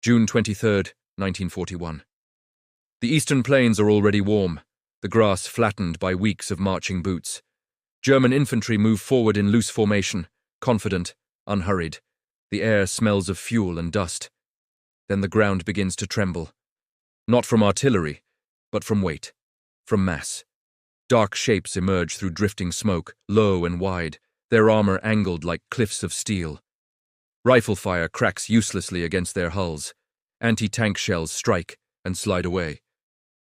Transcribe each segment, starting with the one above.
June 23, 1941. The eastern plains are already warm, the grass flattened by weeks of marching boots. German infantry move forward in loose formation, confident, unhurried. The air smells of fuel and dust. Then the ground begins to tremble. Not from artillery, but from weight, from mass. Dark shapes emerge through drifting smoke, low and wide, their armor angled like cliffs of steel. Rifle fire cracks uselessly against their hulls. Anti-tank shells strike and slide away.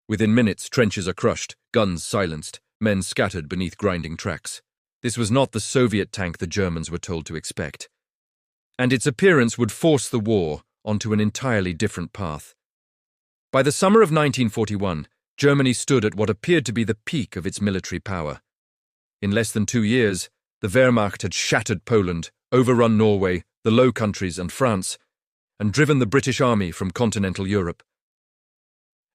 Within minutes, trenches are crushed, guns silenced, men scattered beneath grinding tracks. This was not the Soviet tank the Germans were told to expect. And its appearance would force the war onto an entirely different path. By the summer of 1941, Germany stood at what appeared to be the peak of its military power. In less than 2 years, the Wehrmacht had shattered Poland, overrun Norway, the Low Countries and France, and driven the British Army from continental Europe.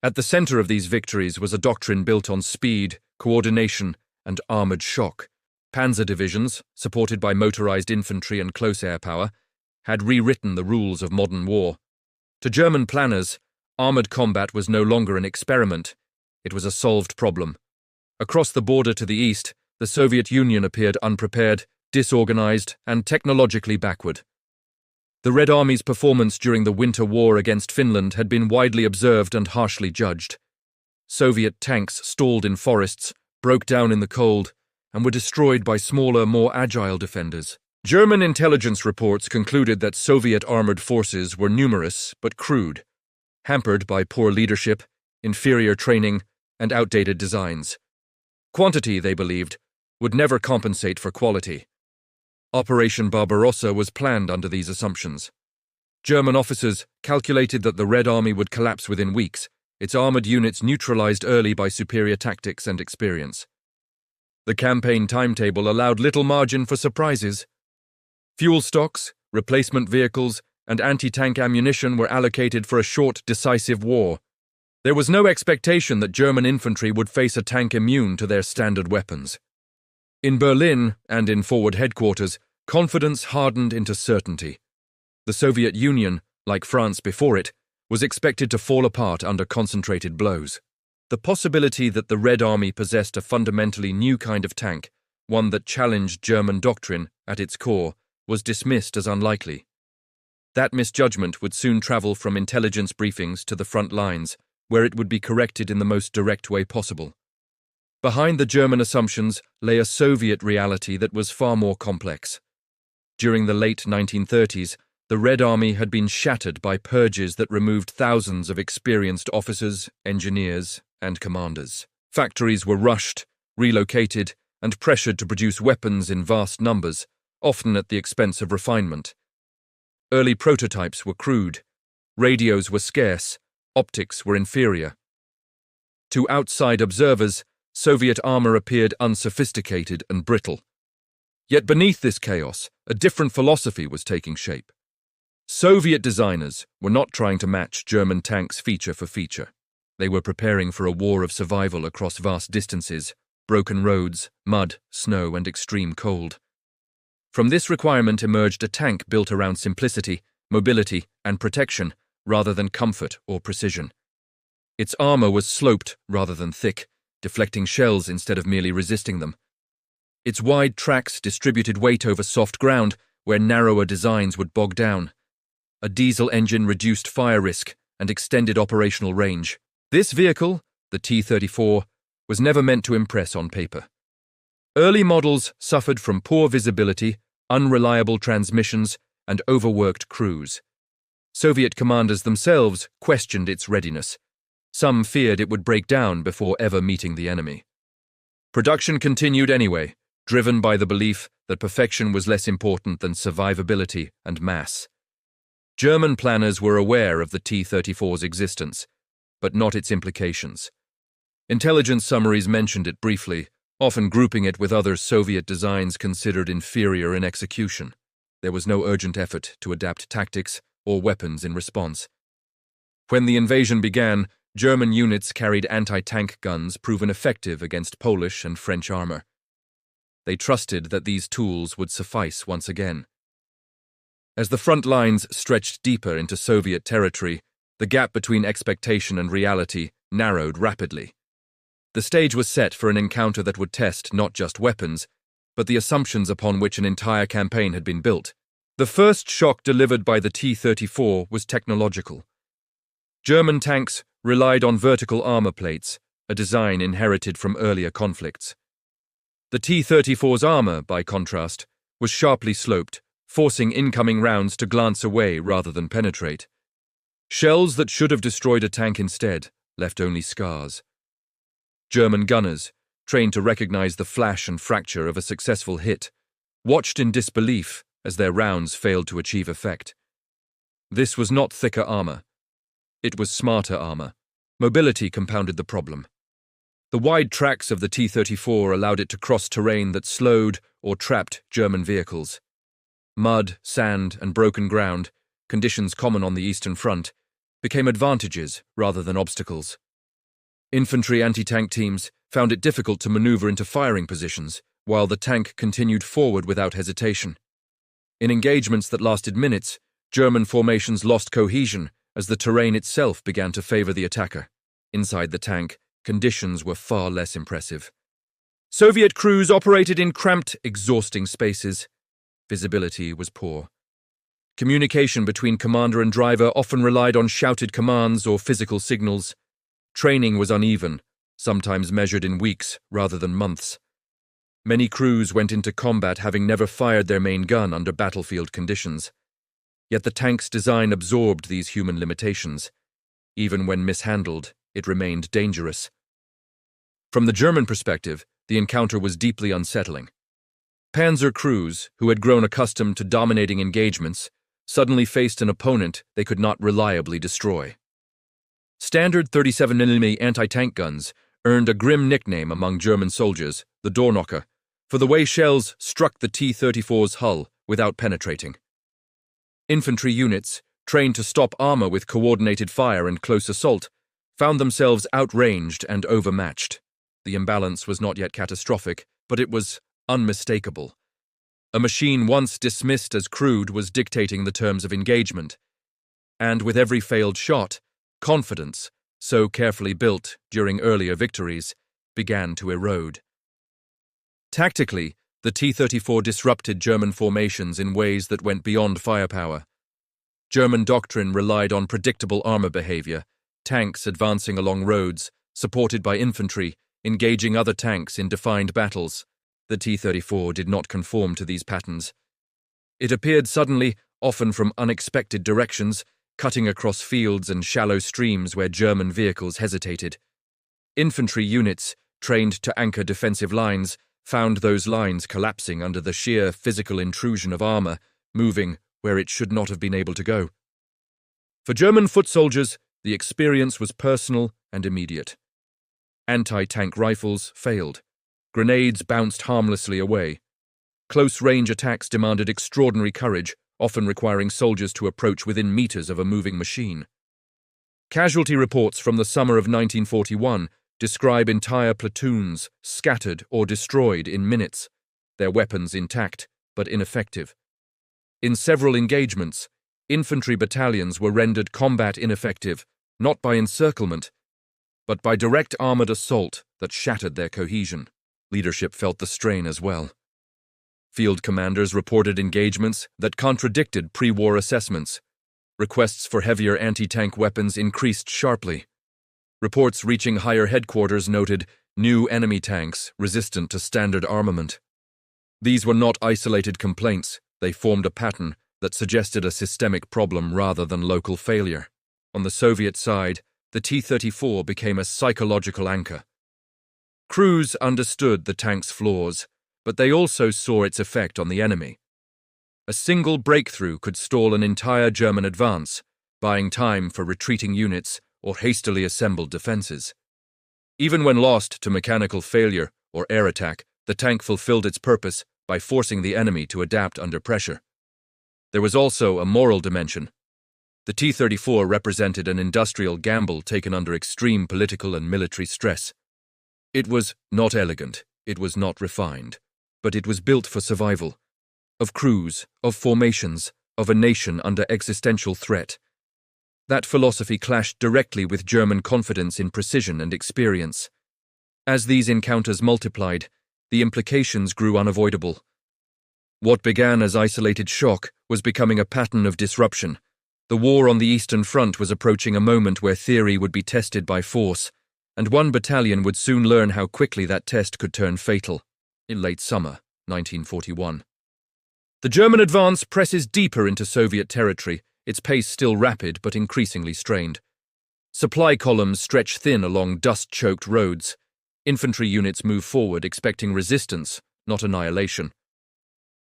At the center of these victories was a doctrine built on speed, coordination, and armored shock. Panzer divisions, supported by motorized infantry and close air power, had rewritten the rules of modern war. To German planners, armored combat was no longer an experiment, it was a solved problem. Across the border to the east, the Soviet Union appeared unprepared, disorganized, and technologically backward. The Red Army's performance during the Winter War against Finland had been widely observed and harshly judged. Soviet tanks stalled in forests, broke down in the cold, and were destroyed by smaller, more agile defenders. German intelligence reports concluded that Soviet armored forces were numerous but crude, hampered by poor leadership, inferior training, and outdated designs. Quantity, they believed, would never compensate for quality. Operation Barbarossa was planned under these assumptions. German officers calculated that the Red Army would collapse within weeks, its armored units neutralized early by superior tactics and experience. The campaign timetable allowed little margin for surprises. Fuel stocks, replacement vehicles, and anti-tank ammunition were allocated for a short, decisive war. There was no expectation that German infantry would face a tank immune to their standard weapons. In Berlin and in forward headquarters, confidence hardened into certainty. The Soviet Union, like France before it, was expected to fall apart under concentrated blows. The possibility that the Red Army possessed a fundamentally new kind of tank, one that challenged German doctrine at its core, was dismissed as unlikely. That misjudgment would soon travel from intelligence briefings to the front lines, where it would be corrected in the most direct way possible. Behind the German assumptions lay a Soviet reality that was far more complex. During the late 1930s, the Red Army had been shattered by purges that removed thousands of experienced officers, engineers, and commanders. Factories were rushed, relocated, and pressured to produce weapons in vast numbers, often at the expense of refinement. Early prototypes were crude, radios were scarce, optics were inferior. To outside observers, Soviet armor appeared unsophisticated and brittle. Yet beneath this chaos, a different philosophy was taking shape. Soviet designers were not trying to match German tanks feature for feature. They were preparing for a war of survival across vast distances, broken roads, mud, snow, and extreme cold. From this requirement emerged a tank built around simplicity, mobility, and protection, rather than comfort or precision. Its armor was sloped rather than thick, deflecting shells instead of merely resisting them. Its wide tracks distributed weight over soft ground where narrower designs would bog down. A diesel engine reduced fire risk and extended operational range. This vehicle, the T-34, was never meant to impress on paper. Early models suffered from poor visibility, unreliable transmissions, and overworked crews. Soviet commanders themselves questioned its readiness. Some feared it would break down before ever meeting the enemy. Production continued anyway, driven by the belief that perfection was less important than survivability and mass. German planners were aware of the T-34's existence, but not its implications. Intelligence summaries mentioned it briefly, often grouping it with other Soviet designs considered inferior in execution. There was no urgent effort to adapt tactics or weapons in response. When the invasion began, German units carried anti-tank guns proven effective against Polish and French armor. They trusted that these tools would suffice once again. As the front lines stretched deeper into Soviet territory, the gap between expectation and reality narrowed rapidly. The stage was set for an encounter that would test not just weapons, but the assumptions upon which an entire campaign had been built. The first shock delivered by the T-34 was technological. German tanks relied on vertical armor plates, a design inherited from earlier conflicts. The T-34's armor, by contrast, was sharply sloped, forcing incoming rounds to glance away rather than penetrate. Shells that should have destroyed a tank instead left only scars. German gunners, trained to recognize the flash and fracture of a successful hit, watched in disbelief as their rounds failed to achieve effect. This was not thicker armor. It was smarter armor. Mobility compounded the problem. The wide tracks of the T-34 allowed it to cross terrain that slowed or trapped German vehicles. Mud, sand, and broken ground, conditions common on the Eastern Front, became advantages rather than obstacles. Infantry anti-tank teams found it difficult to maneuver into firing positions, while the tank continued forward without hesitation. In engagements that lasted minutes, German formations lost cohesion as the terrain itself began to favor the attacker. Inside the tank, conditions were far less impressive. Soviet crews operated in cramped, exhausting spaces. Visibility was poor. Communication between commander and driver often relied on shouted commands or physical signals. Training was uneven, sometimes measured in weeks rather than months. Many crews went into combat having never fired their main gun under battlefield conditions. Yet the tank's design absorbed these human limitations. Even when mishandled, it remained dangerous. From the German perspective, the encounter was deeply unsettling. Panzer crews, who had grown accustomed to dominating engagements, suddenly faced an opponent they could not reliably destroy. Standard 37mm anti-tank guns earned a grim nickname among German soldiers, the Doorknocker, for the way shells struck the T-34's hull without penetrating. Infantry units, trained to stop armor with coordinated fire and close assault, found themselves outranged and overmatched. The imbalance was not yet catastrophic, but it was unmistakable. A machine once dismissed as crude was dictating the terms of engagement. And with every failed shot, confidence, so carefully built during earlier victories, began to erode. Tactically, the T-34 disrupted German formations in ways that went beyond firepower. German doctrine relied on predictable armor behavior, tanks advancing along roads, supported by infantry, engaging other tanks in defined battles. The T-34 did not conform to these patterns. It appeared suddenly, often from unexpected directions, cutting across fields and shallow streams where German vehicles hesitated. Infantry units, trained to anchor defensive lines, found those lines collapsing under the sheer physical intrusion of armor, moving where it should not have been able to go. For German foot soldiers, the experience was personal and immediate. Anti-tank rifles failed. Grenades bounced harmlessly away. Close-range attacks demanded extraordinary courage, often requiring soldiers to approach within meters of a moving machine. Casualty reports from the summer of 1941 describe entire platoons scattered or destroyed in minutes, their weapons intact but ineffective. In several engagements, infantry battalions were rendered combat ineffective, not by encirclement, but by direct armored assault that shattered their cohesion. Leadership felt the strain as well. Field commanders reported engagements that contradicted pre-war assessments. Requests for heavier anti-tank weapons increased sharply. Reports reaching higher headquarters noted new enemy tanks resistant to standard armament. These were not isolated complaints, they formed a pattern that suggested a systemic problem rather than local failure. On the Soviet side, the T-34 became a psychological anchor. Crews understood the tank's flaws, but they also saw its effect on the enemy. A single breakthrough could stall an entire German advance, buying time for retreating units or hastily assembled defenses. Even when lost to mechanical failure or air attack, the tank fulfilled its purpose by forcing the enemy to adapt under pressure. There was also a moral dimension. The T-34 represented an industrial gamble taken under extreme political and military stress. It was not elegant, it was not refined, but it was built for survival. Of crews, of formations, of a nation under existential threat. That philosophy clashed directly with German confidence in precision and experience. As these encounters multiplied, the implications grew unavoidable. What began as isolated shock was becoming a pattern of disruption. The war on the Eastern Front was approaching a moment where theory would be tested by force, and one battalion would soon learn how quickly that test could turn fatal. In late summer, 1941. The German advance presses deeper into Soviet territory, its pace still rapid but increasingly strained. Supply columns stretch thin along dust-choked roads. Infantry units move forward, expecting resistance, not annihilation.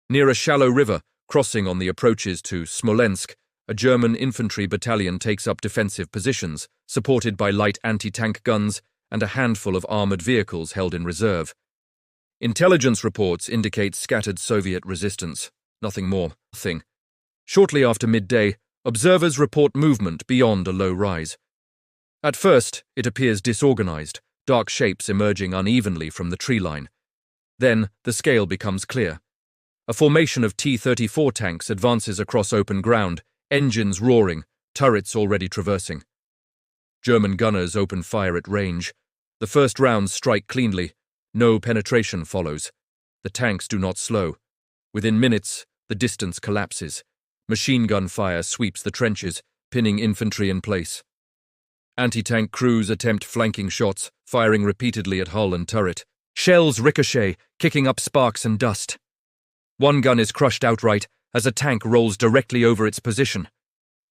Near a shallow river, crossing on the approaches to Smolensk, a German infantry battalion takes up defensive positions, supported by light anti-tank guns and a handful of armored vehicles held in reserve. Intelligence reports indicate scattered Soviet resistance. Nothing more. Nothing. Shortly after midday, observers report movement beyond a low rise. At first, it appears disorganized, dark shapes emerging unevenly from the tree line. Then, the scale becomes clear. A formation of T-34 tanks advances across open ground, engines roaring, turrets already traversing. German gunners open fire at range. The first rounds strike cleanly. No penetration follows. The tanks do not slow. Within minutes, the distance collapses. Machine gun fire sweeps the trenches, pinning infantry in place. Anti-tank crews attempt flanking shots, firing repeatedly at hull and turret. Shells ricochet, kicking up sparks and dust. One gun is crushed outright as a tank rolls directly over its position.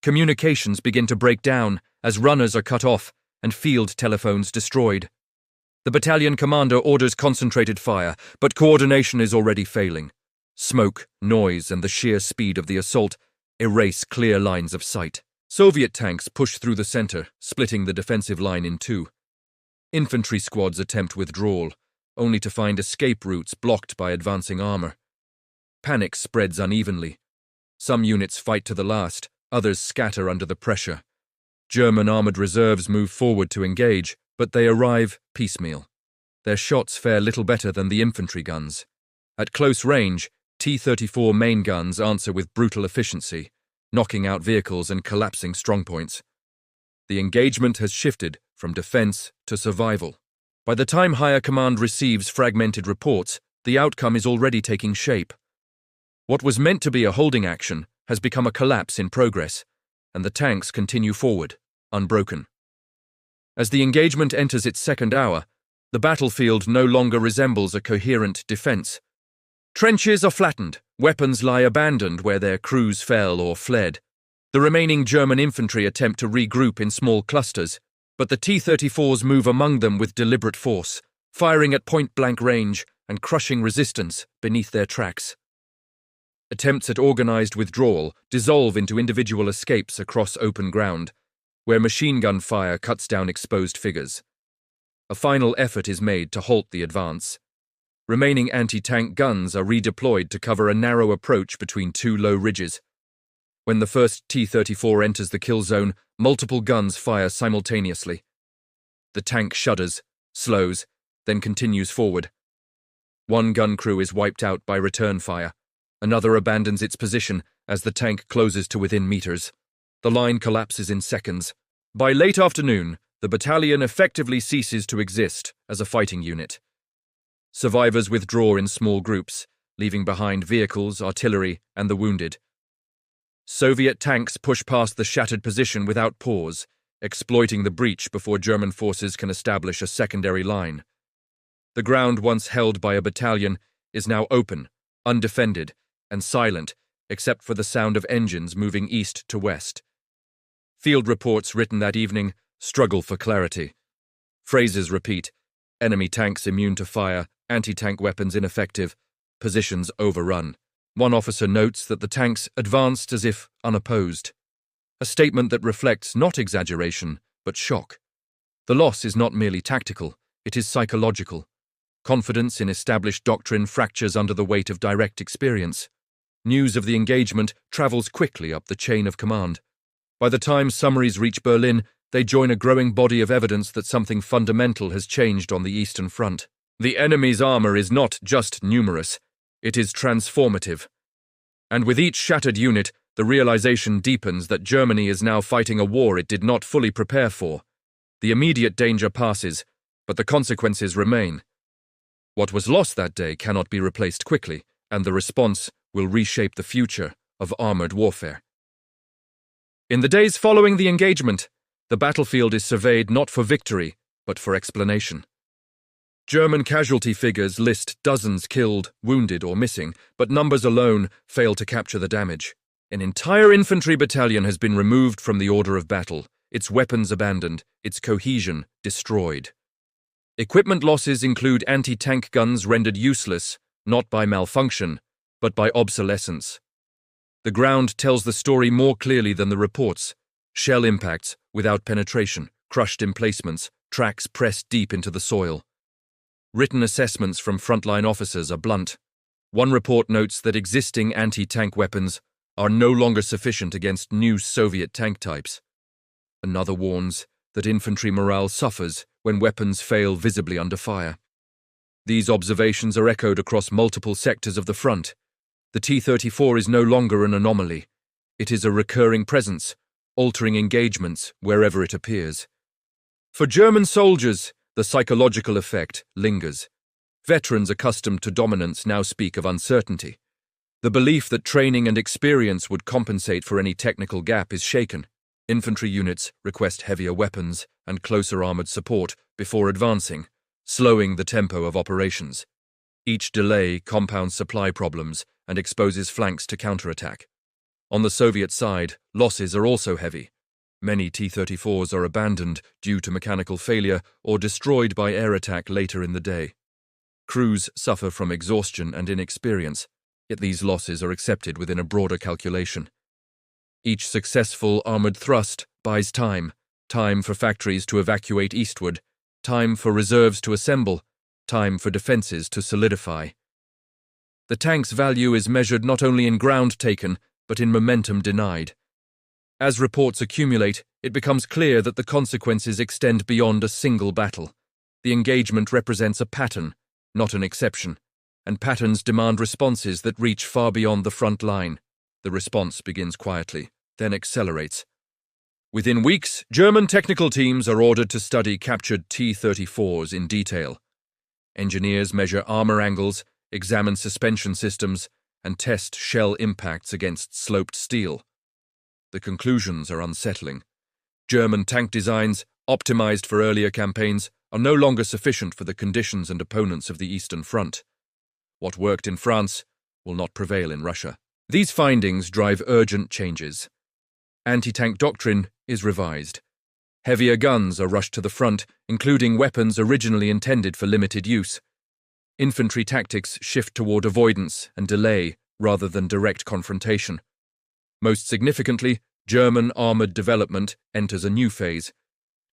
Communications begin to break down as runners are cut off and field telephones destroyed. The battalion commander orders concentrated fire, but coordination is already failing. Smoke, noise, and the sheer speed of the assault erase clear lines of sight. Soviet tanks push through the center, splitting the defensive line in two. Infantry squads attempt withdrawal, only to find escape routes blocked by advancing armor. Panic spreads unevenly. Some units fight to the last, others scatter under the pressure. German armored reserves move forward to engage, but they arrive piecemeal. Their shots fare little better than the infantry guns. At close range, T-34 main guns answer with brutal efficiency, knocking out vehicles and collapsing strongpoints. The engagement has shifted from defense to survival. By the time higher command receives fragmented reports, the outcome is already taking shape. What was meant to be a holding action has become a collapse in progress, and the tanks continue forward, unbroken. As the engagement enters its second hour, the battlefield no longer resembles a coherent defense. Trenches are flattened, weapons lie abandoned where their crews fell or fled. The remaining German infantry attempt to regroup in small clusters, but the T-34s move among them with deliberate force, firing at point-blank range and crushing resistance beneath their tracks. Attempts at organized withdrawal dissolve into individual escapes across open ground, where machine gun fire cuts down exposed figures. A final effort is made to halt the advance. Remaining anti-tank guns are redeployed to cover a narrow approach between two low ridges. When the first T-34 enters the kill zone, multiple guns fire simultaneously. The tank shudders, slows, then continues forward. One gun crew is wiped out by return fire. Another abandons its position as the tank closes to within meters. The line collapses in seconds. By late afternoon, the battalion effectively ceases to exist as a fighting unit. Survivors withdraw in small groups, leaving behind vehicles, artillery, and the wounded. Soviet tanks push past the shattered position without pause, exploiting the breach before German forces can establish a secondary line. The ground once held by a battalion is now open, undefended, and silent, except for the sound of engines moving east to west. Field reports written that evening struggle for clarity. Phrases repeat: enemy tanks immune to fire, anti-tank weapons ineffective, positions overrun. One officer notes that the tanks advanced as if unopposed. A statement that reflects not exaggeration, but shock. The loss is not merely tactical, it is psychological. Confidence in established doctrine fractures under the weight of direct experience. News of the engagement travels quickly up the chain of command. By the time summaries reach Berlin, they join a growing body of evidence that something fundamental has changed on the Eastern Front. The enemy's armor is not just numerous, it is transformative. And with each shattered unit, the realization deepens that Germany is now fighting a war it did not fully prepare for. The immediate danger passes, but the consequences remain. What was lost that day cannot be replaced quickly, and the response will reshape the future of armored warfare. In the days following the engagement, the battlefield is surveyed not for victory, but for explanation. German casualty figures list dozens killed, wounded, or missing, but numbers alone fail to capture the damage. An entire infantry battalion has been removed from the order of battle, its weapons abandoned, its cohesion destroyed. Equipment losses include anti-tank guns rendered useless, not by malfunction, but by obsolescence. The ground tells the story more clearly than the reports. Shell impacts, without penetration, crushed emplacements, tracks pressed deep into the soil. Written assessments from frontline officers are blunt. One report notes that existing anti-tank weapons are no longer sufficient against new Soviet tank types. Another warns that infantry morale suffers when weapons fail visibly under fire. These observations are echoed across multiple sectors of the front. The T-34 is no longer an anomaly. It is a recurring presence, altering engagements wherever it appears. For German soldiers, the psychological effect lingers. Veterans accustomed to dominance now speak of uncertainty. The belief that training and experience would compensate for any technical gap is shaken. Infantry units request heavier weapons and closer armored support before advancing, slowing the tempo of operations. Each delay compounds supply problems and exposes flanks to counterattack. On the Soviet side, losses are also heavy. Many T-34s are abandoned due to mechanical failure or destroyed by air attack later in the day. Crews suffer from exhaustion and inexperience, yet these losses are accepted within a broader calculation. Each successful armored thrust buys time for factories to evacuate eastward, time for reserves to assemble, time for defenses to solidify. The tank's value is measured not only in ground taken, but in momentum denied. As reports accumulate, it becomes clear that the consequences extend beyond a single battle. The engagement represents a pattern, not an exception, and patterns demand responses that reach far beyond the front line. The response begins quietly, then accelerates. Within weeks, German technical teams are ordered to study captured T-34s in detail. Engineers measure armor angles, examine suspension systems, and test shell impacts against sloped steel. The conclusions are unsettling. German tank designs, optimized for earlier campaigns, are no longer sufficient for the conditions and opponents of the Eastern Front. What worked in France will not prevail in Russia. These findings drive urgent changes. Anti-tank doctrine is revised. Heavier guns are rushed to the front, including weapons originally intended for limited use. Infantry tactics shift toward avoidance and delay rather than direct confrontation. Most significantly, German armored development enters a new phase.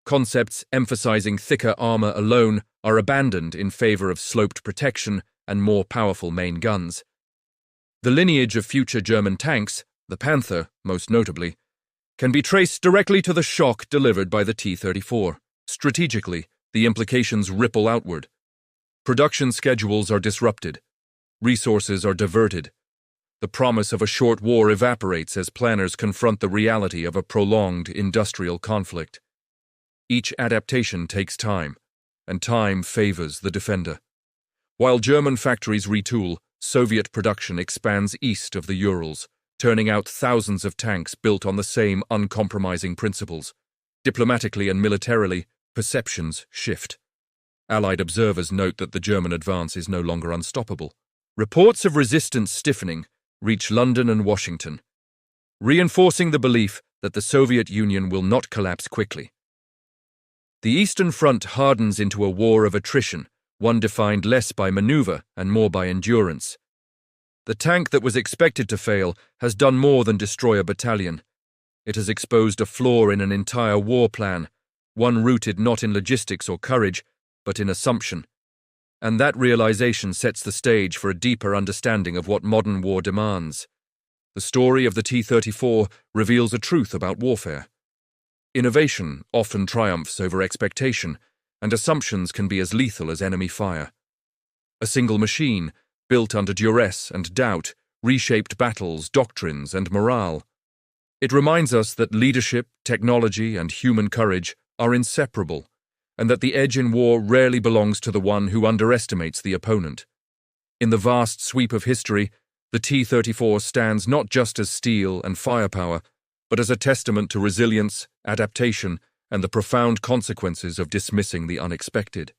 Concepts emphasizing thicker armor alone are abandoned in favor of sloped protection and more powerful main guns. The lineage of future German tanks, the Panther most notably, can be traced directly to the shock delivered by the T-34. Strategically, the implications ripple outward. Production schedules are disrupted. Resources are diverted. The promise of a short war evaporates as planners confront the reality of a prolonged industrial conflict. Each adaptation takes time, and time favors the defender. While German factories retool, Soviet production expands east of the Urals, turning out thousands of tanks built on the same uncompromising principles. Diplomatically and militarily, perceptions shift. Allied observers note that the German advance is no longer unstoppable. Reports of resistance stiffening reach London and Washington, reinforcing the belief that the Soviet Union will not collapse quickly. The Eastern Front hardens into a war of attrition, one defined less by maneuver and more by endurance. The tank that was expected to fail has done more than destroy a battalion. It has exposed a flaw in an entire war plan, one rooted not in logistics or courage, but in assumption. And that realization sets the stage for a deeper understanding of what modern war demands. The story of the T-34 reveals a truth about warfare. Innovation often triumphs over expectation, and assumptions can be as lethal as enemy fire. A single machine, built under duress and doubt, reshaped battles, doctrines, and morale. It reminds us that leadership, technology, and human courage are inseparable, and that the edge in war rarely belongs to the one who underestimates the opponent. In the vast sweep of history, the T-34 stands not just as steel and firepower, but as a testament to resilience, adaptation, and the profound consequences of dismissing the unexpected.